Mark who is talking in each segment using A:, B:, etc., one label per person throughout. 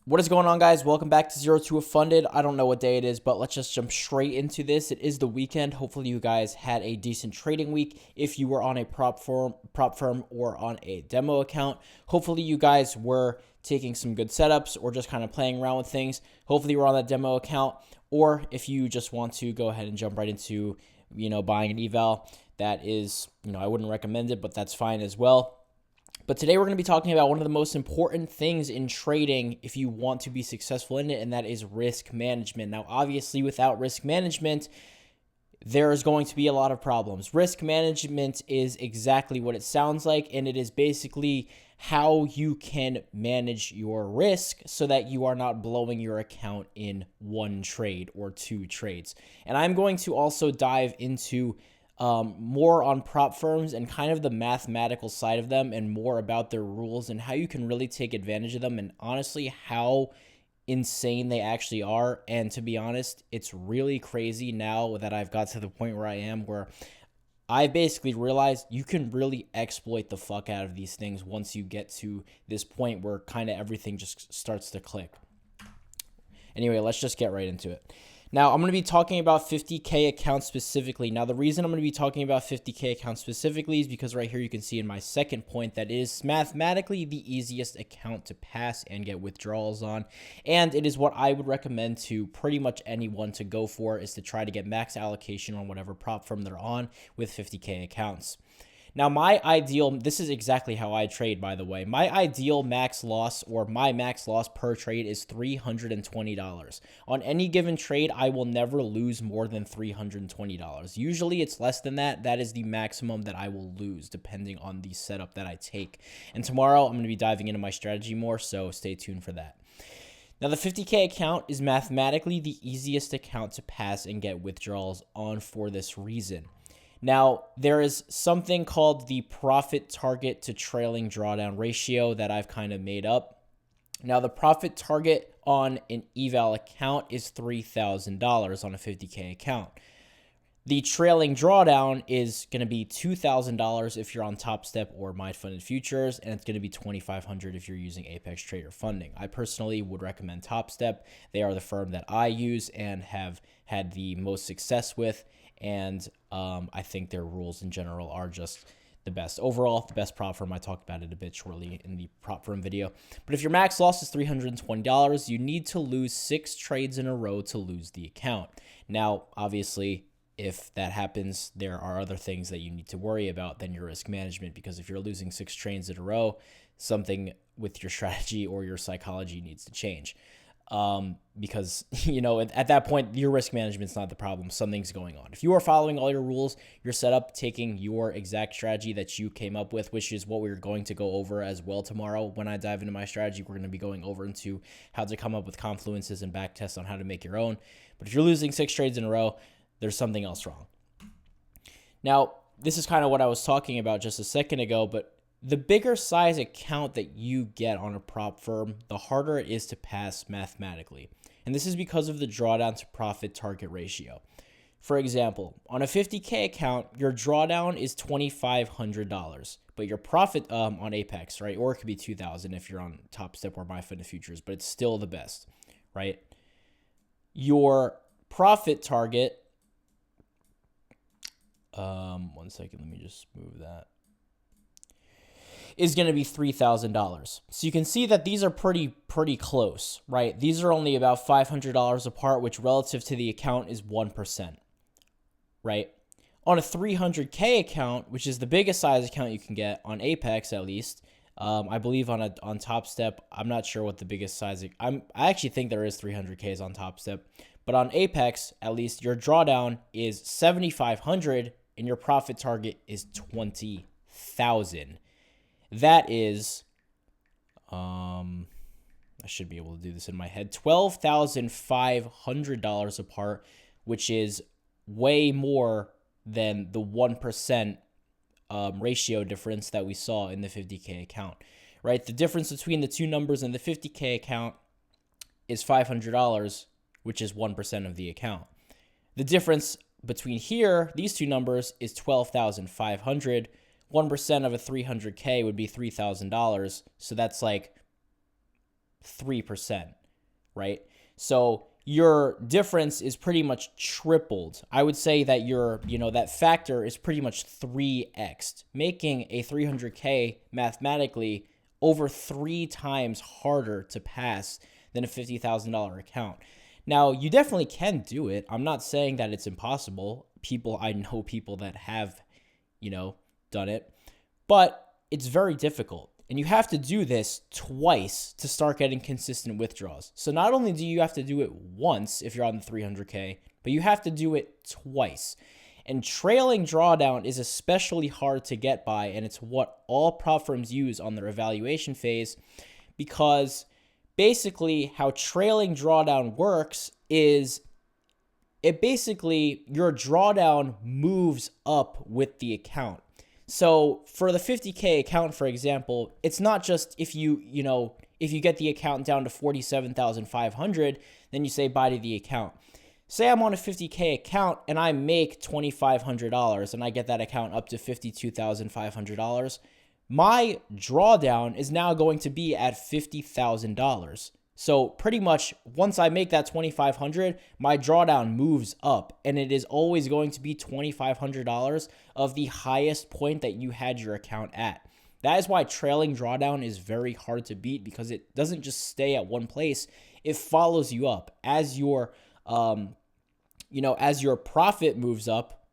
A: What is going on, guys? Welcome back to Zero to a Funded. I don't know what day it is, but let's just jump straight into this. It is the weekend. Hopefully you guys had a decent trading week. If you were on a prop firm or on a demo account, hopefully you guys were taking some good setups or just kind of playing around with things. Hopefully you were on that demo account, or if you just want to go ahead and jump right into, buying an eval, that is, I wouldn't recommend it, but that's fine as well. But today we're going to be talking about one of the most important things in trading if you want to be successful in it, and that is risk management. Now, obviously, without risk management, there is going to be a lot of problems. Risk management is exactly what it sounds like, and it is basically how you can manage your risk so that you are not blowing your account in one trade or two trades. And I'm going to also dive into more on prop firms and kind of the mathematical side of them and more about their rules and how you can really take advantage of them and honestly how insane they actually are. And to be honest, it's really crazy now that I've got to the point where I am where I basically realized you can really exploit the fuck out of these things once you get to this point where kind of everything just starts to click. Anyway, let's just get right into it. Now, I'm going to be talking about 50K accounts specifically. Now, the reason I'm going to be talking about 50K accounts specifically is because right here you can see in my second point that it is mathematically the easiest account to pass and get withdrawals on. And it is what I would recommend to pretty much anyone to go for, is to try to get max allocation on whatever prop firm they're on with 50K accounts. Now, this is exactly how I trade, by the way. My ideal max loss, or my max loss per trade, is $320. On any given trade, I will never lose more than $320. Usually it's less than that. That is the maximum that I will lose, depending on the setup that I take. And tomorrow, I'm going to be diving into my strategy more, so stay tuned for that. Now, the 50K account is mathematically the easiest account to pass and get withdrawals on for this reason. Now, there is something called the profit target to trailing drawdown ratio that I've kind of made up. Now, the profit target on an eval account is $3,000 on a 50K account. The trailing drawdown is going to be $2,000 if you're on Top Step or My Funded Futures, and it's going to be $2,500 if you're using Apex Trader Funding. I personally would recommend Top Step. They are the firm that I use and have had the most success with, and I think their rules in general are just the best. Overall, the best prop firm. I talked about it a bit shortly in the prop firm video. But if your max loss is $320, you need to lose 6 trades in a row to lose the account. Now, obviously, if that happens, there are other things that you need to worry about than your risk management, because if you're losing 6 trades in a row, something with your strategy or your psychology needs to change. Because, at that point, your risk management's not the problem. Something's going on. If you are following all your rules, your setup, taking your exact strategy that you came up with, which is what we're going to go over as well tomorrow. When I dive into my strategy, we're going to be going over into how to come up with confluences and back tests on how to make your own. But if you're losing 6 trades in a row, there's something else wrong. Now, this is kind of what I was talking about just a second ago, but the bigger size account that you get on a prop firm, the harder it is to pass mathematically. And this is because of the drawdown to profit target ratio. For example, on a 50K account, your drawdown is $2,500, but your profit on Apex, right? Or it could be $2,000 if you're on Top Step or My Funded Futures, but it's still the best, right? Your profit target, one second, let me just move that, is going to be $3,000. So you can see that these are pretty close, right? These are only about $500 apart, which relative to the account is 1%, right? On a 300K account, which is the biggest size account you can get on Apex, at least, I believe on Top Step, I'm not sure what the biggest size. I actually think there is 300Ks on Top Step, but on Apex, at least, your drawdown is $7,500 and your profit target is $20,000. That is, I should be able to do this in my head, $12,500 apart, which is way more than the 1% ratio difference that we saw in the 50K account, right? The difference between the two numbers in the 50K account is $500, which is 1% of the account. The difference between here, these two numbers, is $12,500. 1% of a 300K would be $3,000. So that's like 3%, right? So your difference is pretty much tripled. I would say that that factor is pretty much 3x, making a 300K mathematically over 3 times harder to pass than a $50,000 account. Now, you definitely can do it. I'm not saying that it's impossible. I know people that have, done it, but it's very difficult. And you have to do this twice to start getting consistent withdrawals. So not only do you have to do it once if you're on the 300K, but you have to do it twice. And trailing drawdown is especially hard to get by, and it's what all prop firms use on their evaluation phase, because basically how trailing drawdown works is your drawdown moves up with the account. So for the 50K account, for example, it's not just if you get the account down to 47,500, then you say bye to the account. Say I'm on a 50K account and I make $2,500 and I get that account up to $52,500. My drawdown is now going to be at $50,000. So pretty much once I make that $2,500, my drawdown moves up, and it is always going to be $2,500 of the highest point that you had your account at. That is why trailing drawdown is very hard to beat, because it doesn't just stay at one place. It follows you up as your profit moves up,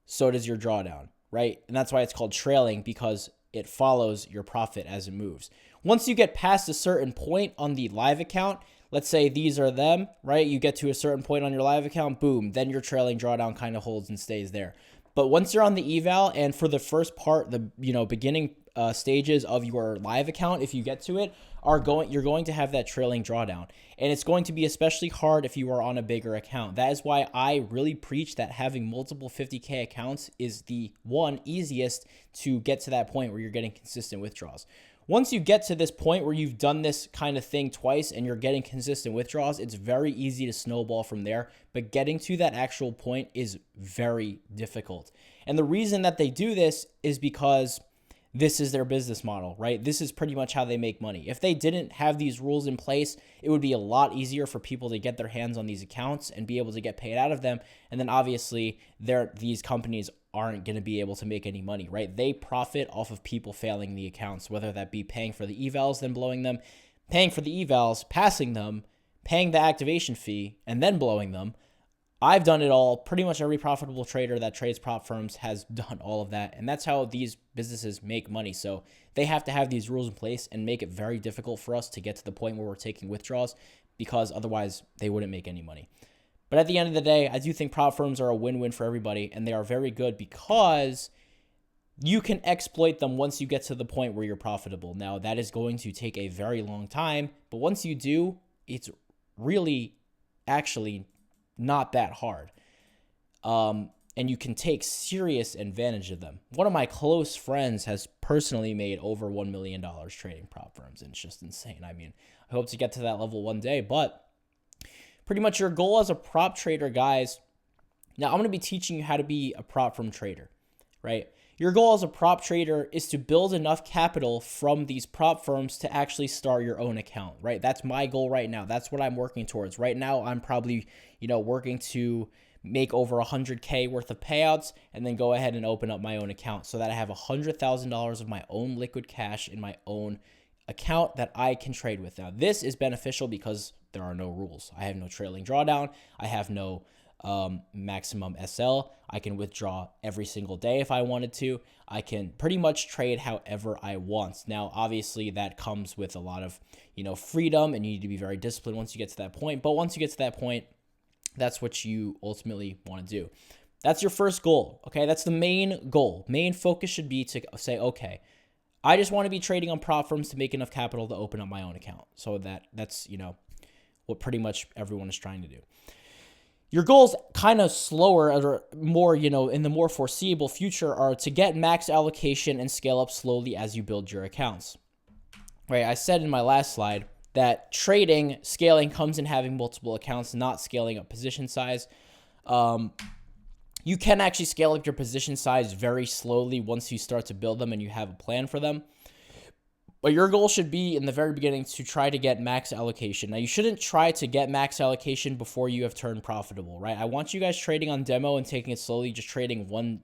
A: so does your drawdown, right? And that's why it's called trailing, because it follows your profit as it moves. Once you get past a certain point on the live account, let's say these are them, right? You get to a certain point on your live account, boom, then your trailing drawdown kind of holds and stays there. But once you're on the eval, and for the first part, the beginning stages of your live account, if you get to it, you're going to have that trailing drawdown. And it's going to be especially hard if you are on a bigger account. That is why I really preach that having multiple 50K accounts is the easiest to get to that point where you're getting consistent withdrawals. Once you get to this point where you've done this kind of thing twice and you're getting consistent withdrawals, it's very easy to snowball from there. But getting to that actual point is very difficult. And the reason that they do this is because this is their business model, right? This is pretty much how they make money. If they didn't have these rules in place, it would be a lot easier for people to get their hands on these accounts and be able to get paid out of them. And then obviously these companies aren't going to be able to make any money, right? They profit off of people failing the accounts, whether that be paying for the evals, then blowing them, paying for the evals, passing them, paying the activation fee, and then blowing them. I've done it all. Pretty much every profitable trader that trades prop firms has done all of that. And that's how these businesses make money. So they have to have these rules in place and make it very difficult for us to get to the point where we're taking withdrawals, because otherwise they wouldn't make any money. But at the end of the day, I do think prop firms are a win-win for everybody, and they are very good because you can exploit them once you get to the point where you're profitable. Now, that is going to take a very long time, but once you do, it's really actually not that hard. And you can take serious advantage of them. One of my close friends has personally made over $1 million trading prop firms, and it's just insane. I mean, I hope to get to that level one day, but pretty much your goal as a prop trader, guys. Now, I'm going to be teaching you how to be a prop firm trader, right? Your goal as a prop trader is to build enough capital from these prop firms to actually start your own account, right? That's my goal right now. That's what I'm working towards. Right now, I'm probably, working to make over 100K worth of payouts and then go ahead and open up my own account so that I have $100,000 of my own liquid cash in my own account that I can trade with. Now, this is beneficial because there are no rules. I have no trailing drawdown. I have no maximum SL. I can withdraw every single day if I wanted to. I can pretty much trade however I want. Now, obviously, that comes with a lot of, freedom, and you need to be very disciplined once you get to that point. But once you get to that point, that's what you ultimately want to do. That's your first goal, okay? That's the main goal. Main focus should be to say, okay, I just want to be trading on prop firms to make enough capital to open up my own account. So that's, what pretty much everyone is trying to do. Your goals kind of slower or more, in the more foreseeable future are to get max allocation and scale up slowly as you build your accounts. Right? I said in my last slide that scaling comes in having multiple accounts, not scaling up position size. You can actually scale up your position size very slowly once you start to build them and you have a plan for them. But your goal should be in the very beginning to try to get max allocation. Now, you shouldn't try to get max allocation before you have turned profitable, right? I want you guys trading on demo and taking it slowly, just trading one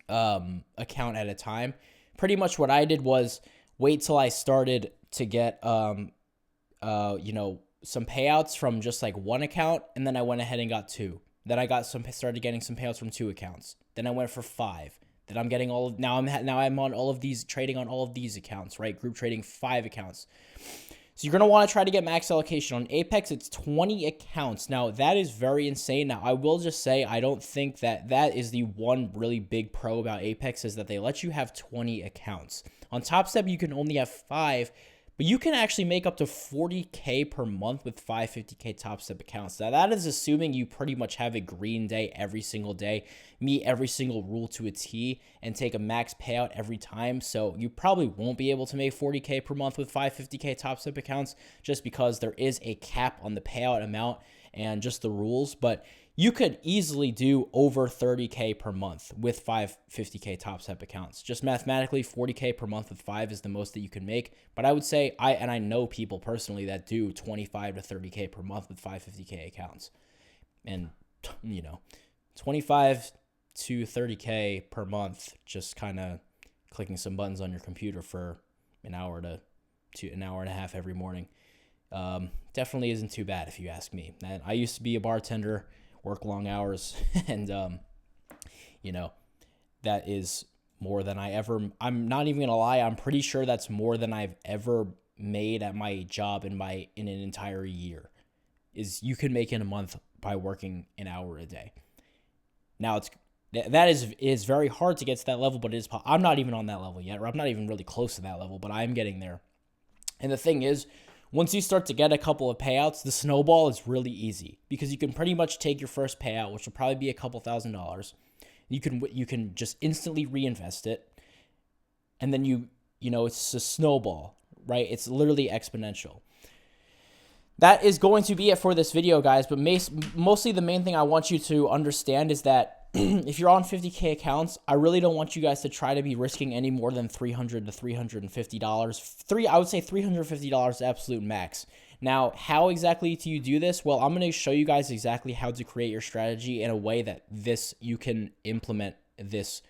A: account at a time. Pretty much what I did was wait till I started to get some payouts from just like one account, and then I went ahead and got two. Then I started getting some payouts from two accounts. Then I went for five. Then I'm getting now I'm on all of these, trading on all of these accounts, right? Group trading 5 accounts. So you're going to want to try to get max allocation. On Apex, it's 20 accounts. Now, that is very insane. Now, I will just say I don't think that is the one really big pro about Apex, is that they let you have 20 accounts. On Top Step, you can only have 5, but you can actually make up to 40K per month with 550K Top Step accounts. Now, that is assuming you pretty much have a green day every single day, meet every single rule to a T, and take a max payout every time. So you probably won't be able to make 40K per month with 550K Top Step accounts, just because there is a cap on the payout amount and just the rules. But you could easily do over 30K per month with 550K Top Step accounts. Just mathematically, 40K per month with 5 is the most that you can make. But I would say, I know people personally that do 25 to 30K per month with 550K accounts. And, 25 to 30K per month, just kind of clicking some buttons on your computer for an hour to an hour and a half every morning. Definitely isn't too bad if you ask me. And I used to be a bartender, work long hours, and that is more than I'm not even gonna lie, I'm pretty sure that's more than I've ever made at my job in an entire year. Is you can make in a month by working an hour a day. Now that is very hard to get to that level, but I'm not even on that level yet, or I'm not even really close to that level, but I'm getting there. And the thing is, once you start to get a couple of payouts, the snowball is really easy, because you can pretty much take your first payout, which will probably be a couple $1,000s. You can just instantly reinvest it, and then it's a snowball, right? It's literally exponential. That is going to be it for this video, guys. But mostly the main thing I want you to understand is that if you're on 50K accounts, I really don't want you guys to try to be risking any more than $300 to $350. I would say $350 absolute max. Now, how exactly do you do this? Well, I'm going to show you guys exactly how to create your strategy in a way that you can implement this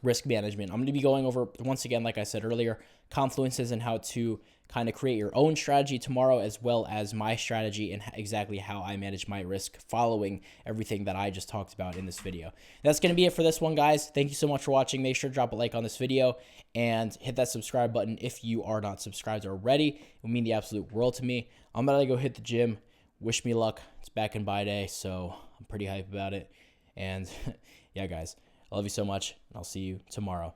A: risk management. I'm going to be going over, once again, like I said earlier, confluences and how to kind of create your own strategy tomorrow, as well as my strategy and exactly how I manage my risk following everything that I just talked about in this video. That's going to be it for this one, guys. Thank you so much for watching. Make sure to drop a like on this video and hit that subscribe button if you are not subscribed already. It would mean the absolute world to me. I'm going to go hit the gym. Wish me luck. It's back in buy day, so I'm pretty hyped about it. And yeah, guys, I love you so much, and I'll see you tomorrow.